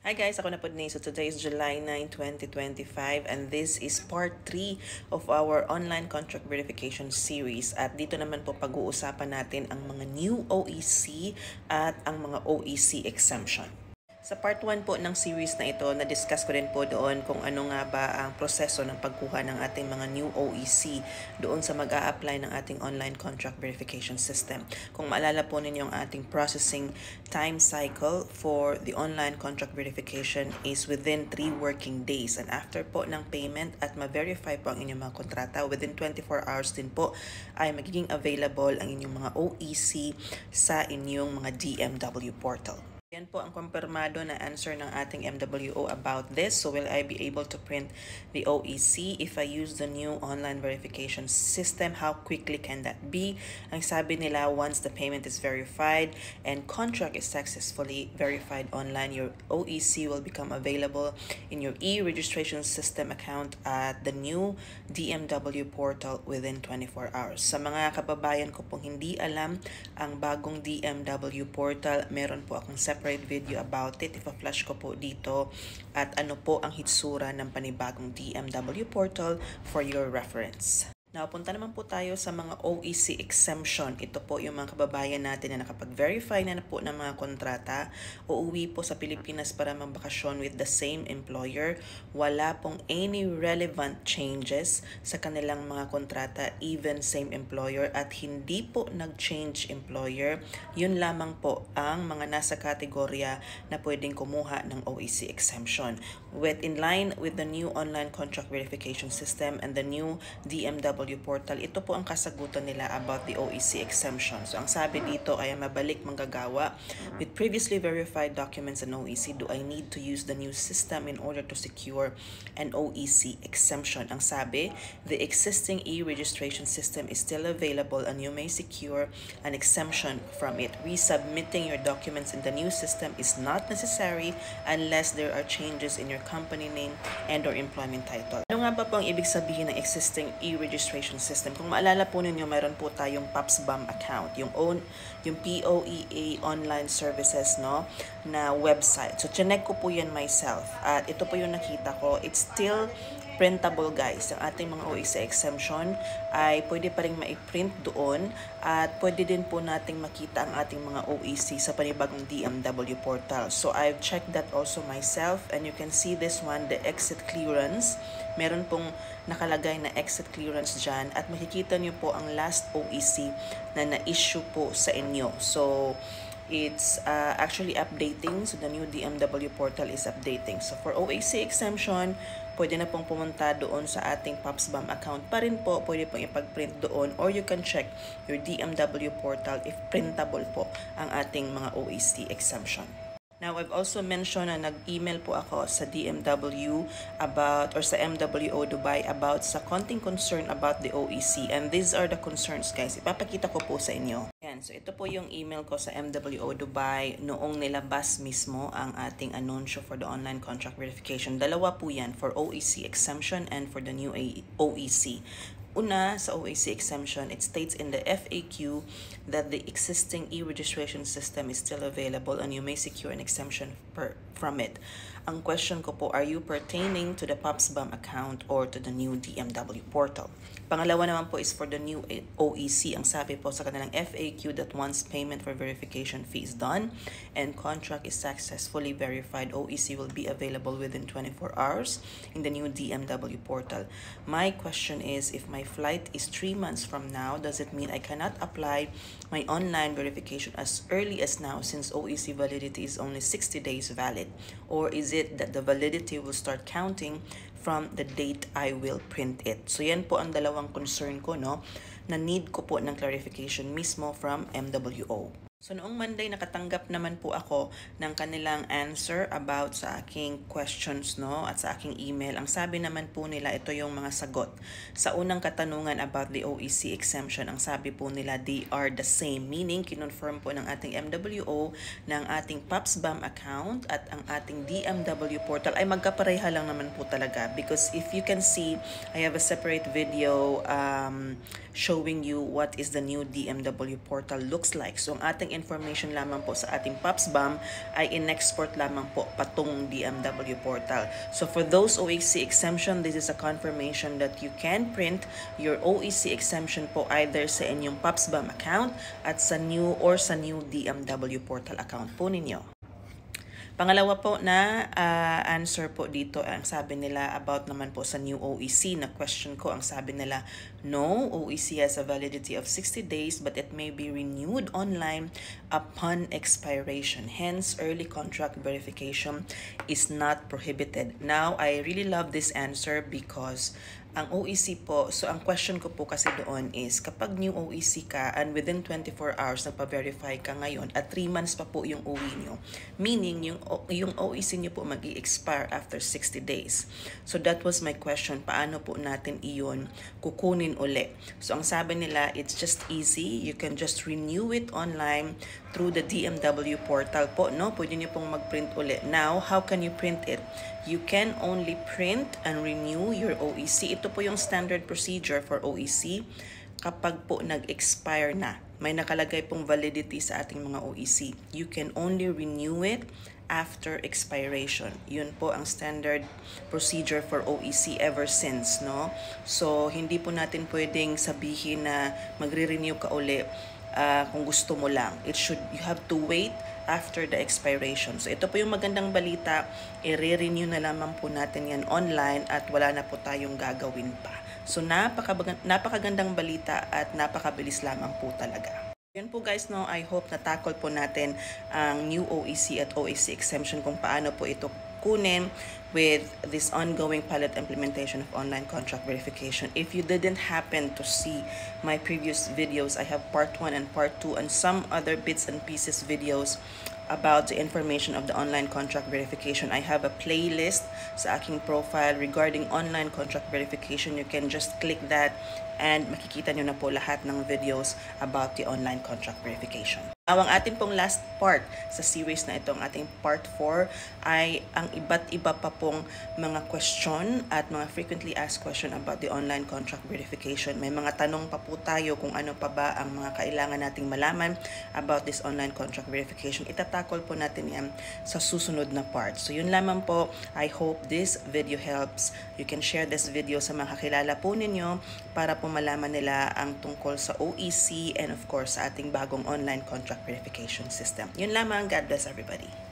Hi guys, ako na po ni. So today is July 9, 2025 and this is part 3 of our online contract verification series. At dito naman po pag-uusapan natin ang mga new OEC at ang mga OEC exemption. Sa part 1 po ng series na ito, na-discuss ko rin po doon kung ano nga ba ang proseso ng pagkuha ng ating mga new OEC doon sa mag-a-apply ng ating online contract verification system. Kung maalala po ninyo ang ating processing time cycle for the online contract verification is within 3 working days. And after po ng payment at ma-verify po ang inyong mga kontrata, within 24 hours din po ay magiging available ang inyong mga OEC sa inyong mga DMW portal. Yan po ang kumpirmado na answer ng ating MWO about this. So will I be able to print the OEC if I use the new online verification system? How quickly can that be? Ang sabi nila, once the payment is verified and contract is successfully verified online, your OEC will become available in your e-registration system account at the new DMW portal within 24 hours. Sa mga kababayan ko pong hindi alam ang bagong DMW portal, meron po akong separate video about it. Ipa-flash ko po dito at ano po ang hitsura ng panibagong DMW portal for your reference. Now, punta naman po tayo sa mga OEC exemption. Ito po yung mga kababayan natin na nakapag-verify na po ng mga kontrata, uuwi po sa Pilipinas para magbakasyon with the same employer. Wala pong any relevant changes sa kanilang mga kontrata, even same employer, at hindi po nag-change employer. Yun lamang po ang mga nasa kategorya na pwedeng kumuha ng OEC exemption. In line with the new online contract verification system and the new DMW portal, ito po ang kasagutan nila about the OEC exemption. So ang sabi dito ay mabalik manggagawa. With previously verified documents and OEC, do I need to use the new system in order to secure an OEC exemption? Ang sabi, the existing e-registration system is still available and you may secure an exemption from it. Resubmitting your documents in the new system is not necessary unless there are changes in your company name and or employment title. Ano nga ba po ang ibig sabihin ng existing e-registration system? Kung maalala po ninyo, meron po tayong POPSBAM account, yung POEA online services, no, na website. So chinek ko po yan myself at ito po yung nakita ko. It's still printable, guys. Ang ating mga OEC exemption ay pwede pa rin ma-print doon at pwede din po nating makita ang ating mga OEC sa panibagong DMW portal. So I've checked that also myself and you can see this one, the exit clearance. Meron pong nakalagay na exit clearance dyan at makikita nyo po ang last OEC na na-issue po sa inyo. So it's actually updating. So the new DMW portal is updating. So for OEC exemption, pwede na pong pumunta doon sa ating POPSBAM account pa rin po. Pwede pong ipag-print doon or you can check your DMW portal if printable po ang ating mga OEC exemption. Now, I've also mentioned na nag-email po ako sa DMW about or sa MWO Dubai about sa konting concern about the OEC. And these are the concerns, guys. Ipapakita ko po sa inyo. Yan. So, ito po yung email ko sa MWO Dubai noong nilabas mismo ang ating anunsyo for the online contract verification. Dalawa po yan, for OEC exemption and for the new OEC. Una, sa OEC exemption, it states in the FAQ that the existing e-registration system is still available and you may secure an exemption from it. Ang question ko po, are you pertaining to the POPSBAM account or to the new DMW portal? Pangalawa naman po is for the new OEC. Ang sabi po sa kanilang FAQ that once payment for verification fee is done and contract is successfully verified, OEC will be available within 24 hours in the new DMW portal. My question is, if my flight is 3 months from now, does it mean I cannot apply my online verification as early as now since OEC validity is only 60 days valid? Or is it that the validity will start counting from the date I will print it? So yan po ang dalawang concern ko, no, na need ko po ng clarification mismo from MWO. So noong Monday, nakatanggap naman po ako ng kanilang answer about sa aking questions, no, at sa aking email. Ang sabi naman po nila, ito yung mga sagot. Sa unang katanungan about the OEC exemption, ang sabi po nila, they are the same. Meaning, kinonfirm po ng ating MWO ng ating POPSBAM account at ang ating DMW portal ay magkapareha lang naman po talaga. Because if you can see, I have a separate video showing you what is the new DMW portal looks like. So ang ating ating information lamang po sa ating POPSBAM ay in-export lamang po patungong DMW portal. So for those OEC exemption, this is a confirmation that you can print your OEC exemption po either sa inyong POPSBAM account at sa new DMW portal account po ninyo. Pangalawa po na answer po dito, ang sabi nila about naman po sa new OEC na question ko, ang sabi nila, no, OEC has a validity of 60 days but it may be renewed online upon expiration. Hence, early contract verification is not prohibited. Now, I really love this answer because ang OEC po, so ang question ko po kasi doon is, kapag new OEC ka and within 24 hours nagpa-verify ka ngayon at 3 months pa po yung OE nyo, meaning yung OEC nyo po mag-i-expire after 60 days. So that was my question, paano po natin iyon kukunin uli? So ang sabi nila, it's just easy, you can just renew it online through the DMW portal po, no? Pwede nyo pong mag-print uli. Now, how can you print it? You can only print and renew your OEC. Ito po yung standard procedure for OEC kapag po nag-expire na. May nakalagay pong validity sa ating mga OEC. You can only renew it after expiration. Yun po ang standard procedure for OEC ever since, no? So, hindi po natin pwedeng sabihin na magre-renew ka uli kung gusto mo lang. You have to wait after the expiration. So ito po yung magandang balita, i-renew na lamang po natin yan online at wala na po tayong gagawin pa. So napakagandang balita at napakabilis lamang po talaga. Yan po guys, no, I hope na tackle po natin ang new OEC at OEC exemption kung paano po ito kunin with this ongoing pilot implementation of online contract verification. If you didn't happen to see my previous videos, I have part 1 and part 2 and some other bits and pieces videos about the information of the online contract verification. I have a playlist sa aking profile regarding online contract verification. You can just click that and makikita nyo na po lahat ng videos about the online contract verification. Ang ating pong last part sa series na ito, ang ating part 4, ay ang iba't iba pa pong mga question at mga frequently asked question about the online contract verification. May mga tanong pa po tayo kung ano pa ba ang mga kailangan nating malaman about this online contract verification. Itatakol po natin yan sa susunod na part. So yun lamang po. I hope this video helps. You can share this video sa mga kakilala po ninyo para po malaman nila ang tungkol sa OEC and of course sa ating bagong online contract verification system. Yun lamang. God bless everybody.